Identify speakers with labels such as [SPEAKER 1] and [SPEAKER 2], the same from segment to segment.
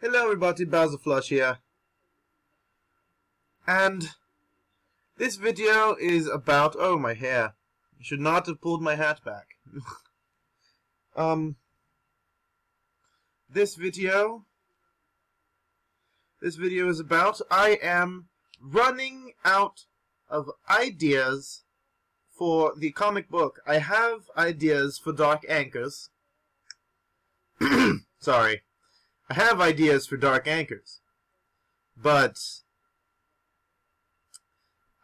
[SPEAKER 1] Hello everybody, Bowser Flush here. And this video is about... oh, my hair. I should not have pulled my hat back. This video is about... I am running out of ideas for the comic book. I have ideas for Dark Anchors. Sorry. I have ideas for Dark Anchors, but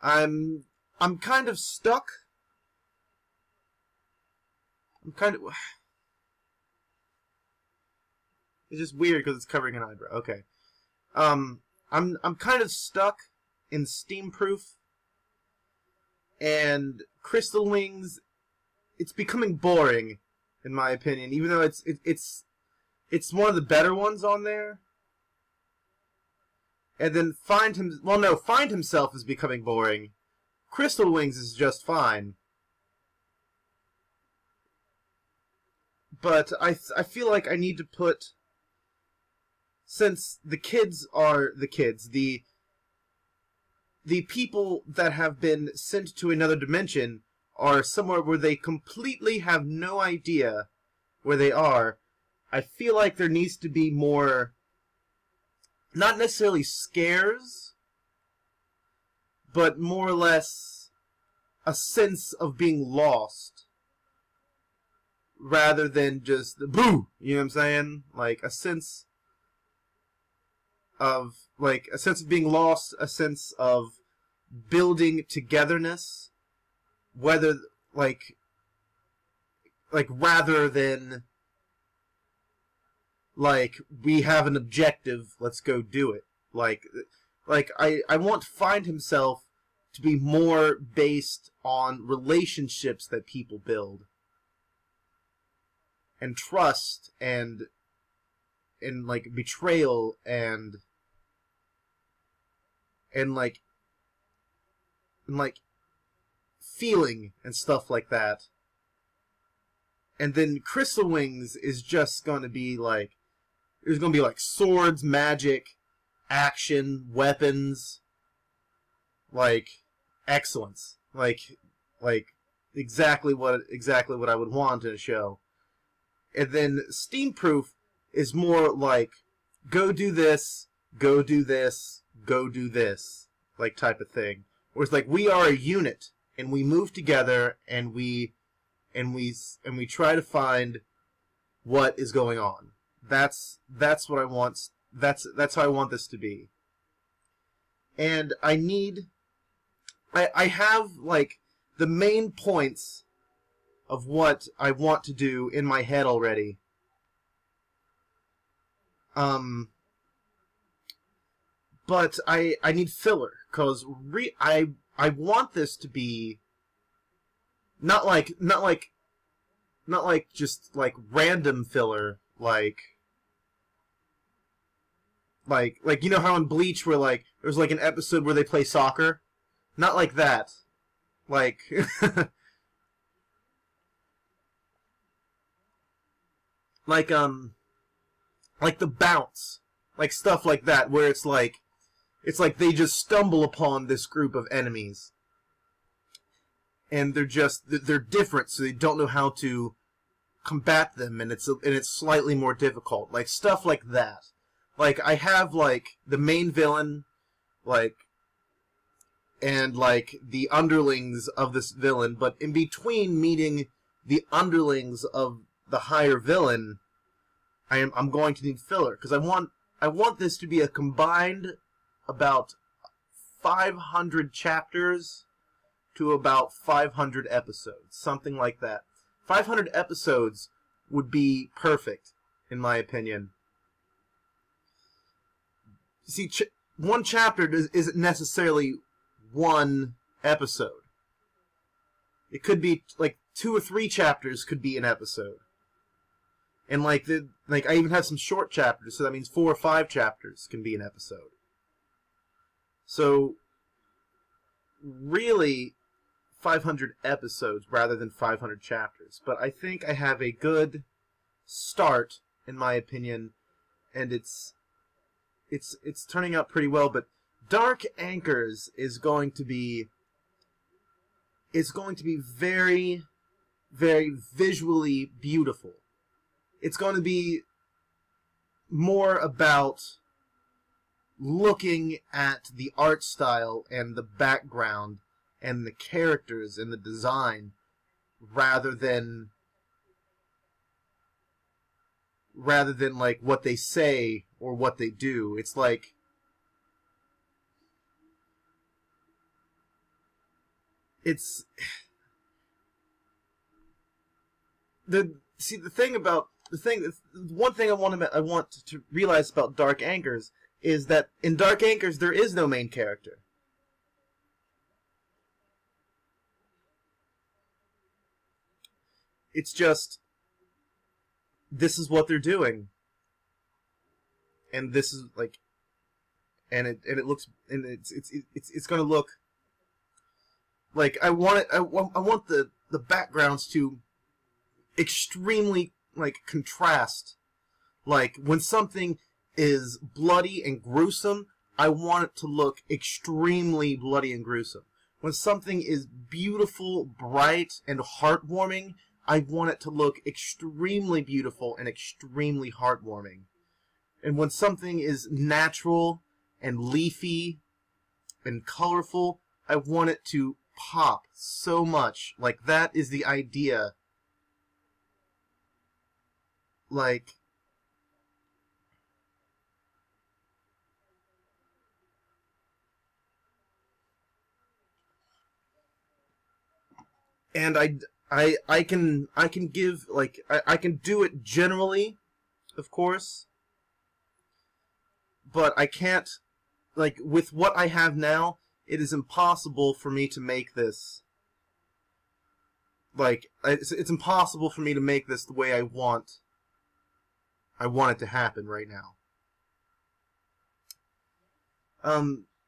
[SPEAKER 1] I'm kind of stuck. It's just weird because it's covering an eyebrow. Okay. I'm kind of stuck in Steamproof and Crystal Wings. It's becoming boring, in my opinion, even though it's one of the better ones on there. And then Find Himself is becoming boring. Crystal Wings is just fine. But I feel like I need to put, since the kids are the kids, the people that have been sent to another dimension are somewhere where they completely have no idea where they are. I feel like there needs to be more, not necessarily scares, but more or less a sense of being lost, rather than just the boo, you know what I'm saying? Like a sense of being lost, a sense of building togetherness, whether like rather than like, we have an objective, let's go do it. I want Find Himself to be more based on relationships that people build. And trust, and like, betrayal, and feeling, and stuff like that. And then Crystal Wings is just gonna be like, there's going to be like swords, magic, action, weapons, like excellence, like exactly what I would want in a show. And then Steamproof is more like, go do this, go do this, go do this, like type of thing. Where it's like, we are a unit and we move together and we try to find what is going on. That's what I want. That's how I want this to be. And I have like the main points of what I want to do in my head already. But I need filler, cause I want this to be not like just like random filler, like you know how in Bleach where like there's like an episode where they play soccer? Not like that. Like like the bounce. Like stuff like that where it's like they just stumble upon this group of enemies. And they're different, so they don't know how to combat them, and it's slightly more difficult. Like stuff like that. Like, I have, like, the main villain, like, and, like, the underlings of this villain, but in between meeting the underlings of the higher villain, I'm going to need filler, because I want this to be a combined about 500 chapters to about 500 episodes, something like that. 500 episodes would be perfect, in my opinion. See, one chapter isn't necessarily one episode. It could be, like, 2 or 3 chapters could be an episode. And, like, I even have some short chapters, so that means 4 or 5 chapters can be an episode. So, really, 500 episodes rather than 500 chapters. But I think I have a good start, in my opinion, and it's it's turning out pretty well. But Dark Anchors is going to be very, very visually beautiful. It's going to be more about looking at the art style and the background and the characters and the design rather than like what they say or what they do. It's like one thing I want to realize about Dark Anchors is that in Dark Anchors there is no main character. It's just, this is what they're doing, and this is like, and it looks, and it's gonna look like I want the backgrounds to extremely like contrast. Like when something is bloody and gruesome, I want it to look extremely bloody and gruesome. When something is beautiful, bright, and heartwarming, I want it to look extremely beautiful and extremely heartwarming. And when something is natural and leafy and colorful, I want it to pop so much. Like, that is the idea. Like, and I can give, like, I can do it generally, of course, but I can't, like, with what I have now, it is impossible for me to make this, like, it's impossible for me to make this the way I want it to happen right now.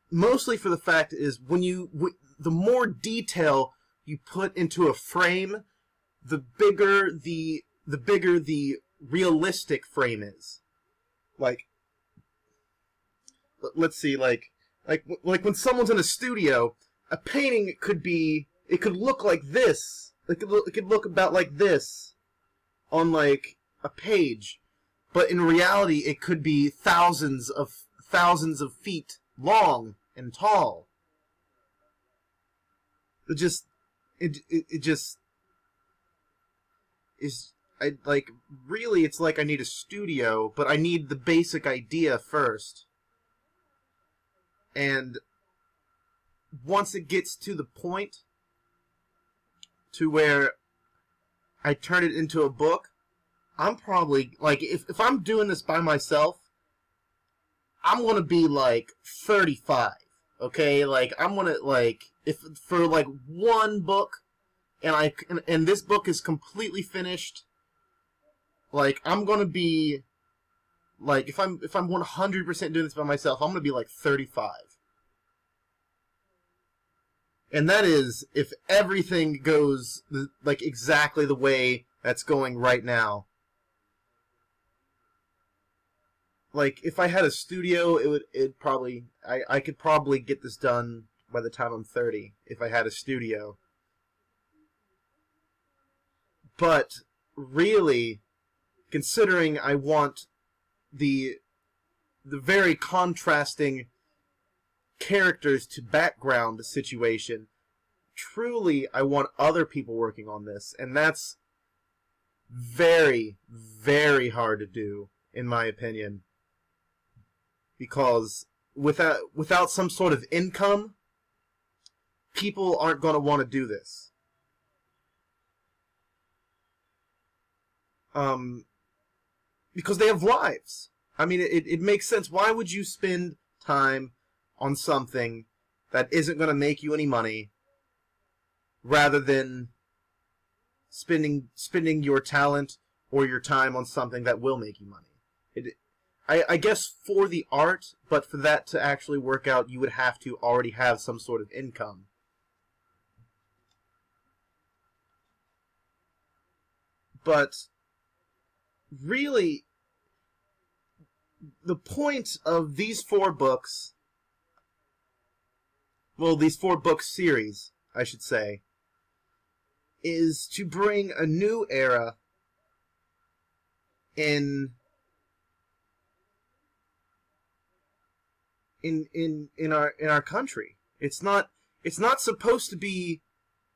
[SPEAKER 1] Mostly for the fact is, the more detail you put into a frame, the bigger the realistic frame is. Like, let's see, like when someone's in a studio, a painting could look like this. It could look about like this on like a page, but in reality, it could be thousands of feet long and tall. It just is, like, really, it's like I need a studio, but I need the basic idea first. And once it gets to the point to where I turn it into a book, I'm probably, like, if I'm doing this by myself, I'm gonna be, like, 35, okay? Like, I'm gonna, like, if for, like, one book, and this book is completely finished, like, I'm gonna be, like, if I'm 100% doing this by myself, I'm gonna be, like, 35. And that is if everything goes, like, exactly the way that's going right now. Like, if I had a studio, I could probably get this done by the time I'm 30, if I had a studio. But, really, considering I want the very contrasting characters to background situation, truly I want other people working on this, and that's very, very hard to do, in my opinion. Because without some sort of income, people aren't going to want to do this. Because they have lives. I mean, it makes sense. Why would you spend time on something that isn't going to make you any money, rather than spending your talent or your time on something that will make you money? I guess for the art, but for that to actually work out, you would have to already have some sort of income. But really, the point of these 4 books, well, these 4-book series, I should say, is to bring a new era in our country. It's not supposed to be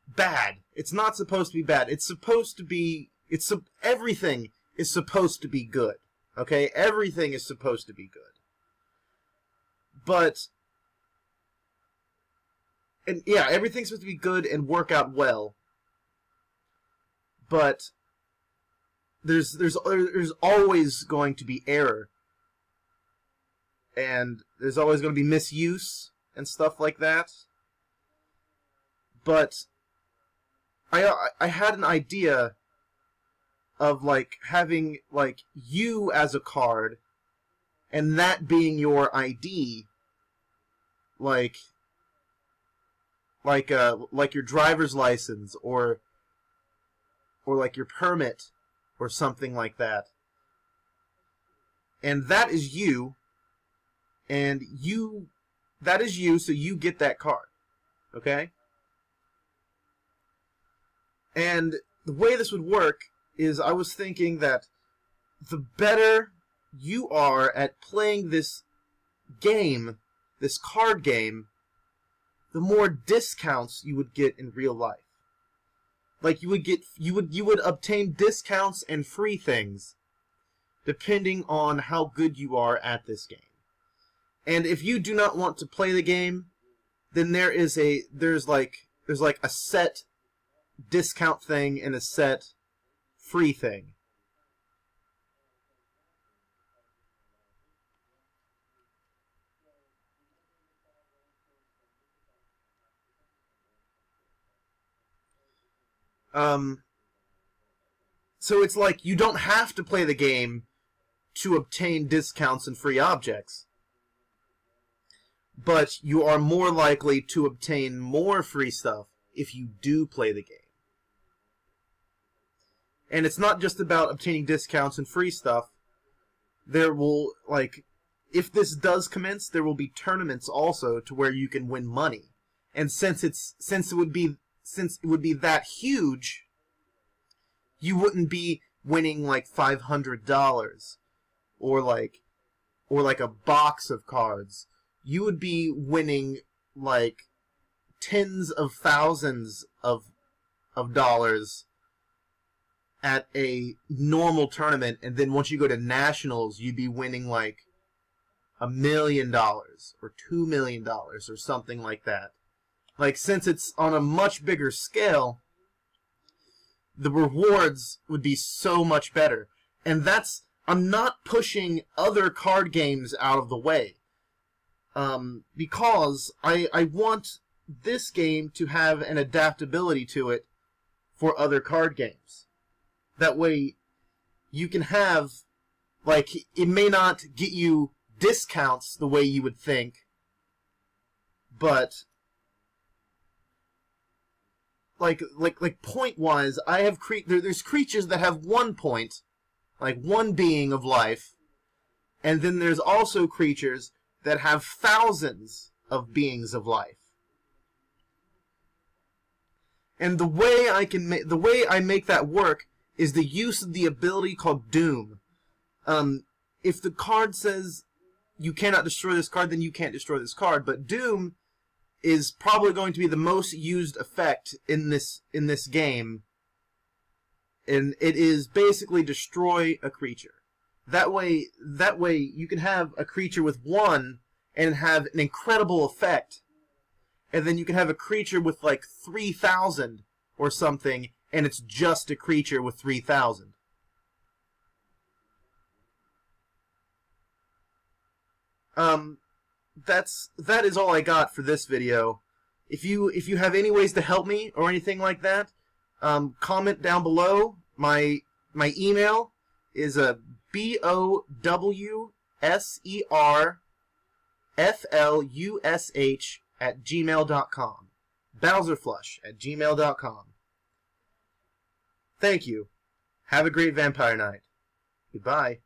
[SPEAKER 1] bad. It's not supposed to be bad. It's supposed to be everything is supposed to be good. Okay? Everything is supposed to be good. But yeah, everything's supposed to be good and work out well. But there's always going to be error. And there's always going to be misuse and stuff like that. But I had an idea of like having like you as a card, and that being your ID, like your driver's license or like your permit or something like that. And that is you. And that is you, so you get that card. Okay? And the way this would work is I was thinking that the better you are at playing this game, this card game, the more discounts you would get in real life. Like you would obtain discounts and free things depending on how good you are at this game. And if you do not want to play the game, then there's like a set discount thing and a set free thing. So it's like you don't have to play the game to obtain discounts and free objects. But you are more likely to obtain more free stuff if you do play the game. And it's not just about obtaining discounts and free stuff. There will, like, if this does commence, there will be tournaments also to where you can win money. And since it would be that huge, you wouldn't be winning like $500 or like a box of cards. You would be winning like tens of thousands of dollars at a normal tournament, and then once you go to nationals, you'd be winning like $1 million or $2 million or something like that. Like, since it's on a much bigger scale, the rewards would be so much better. And I'm not pushing other card games out of the way. Because I want this game to have an adaptability to it for other card games. That way, you can have, like, it may not get you discounts the way you would think, but like point-wise, I have there's creatures that have 1 point, like 1 being of life, and then there's also creatures that have thousands of beings of life. And the way I make that work is the use of the ability called Doom. If the card says you cannot destroy this card, then you can't destroy this card. But Doom is probably going to be the most used effect in this game, and it is basically destroy a creature. That way you can have a creature with 1 and have an incredible effect, and then you can have a creature with like 3,000 or something, and it's just a creature with 3,000. That is all I got for this video. If you have any ways to help me or anything like that, comment down below. My email is bowserflush@gmail.com. bowserflush@gmail.com. Thank you. Have a great vampire night. Goodbye.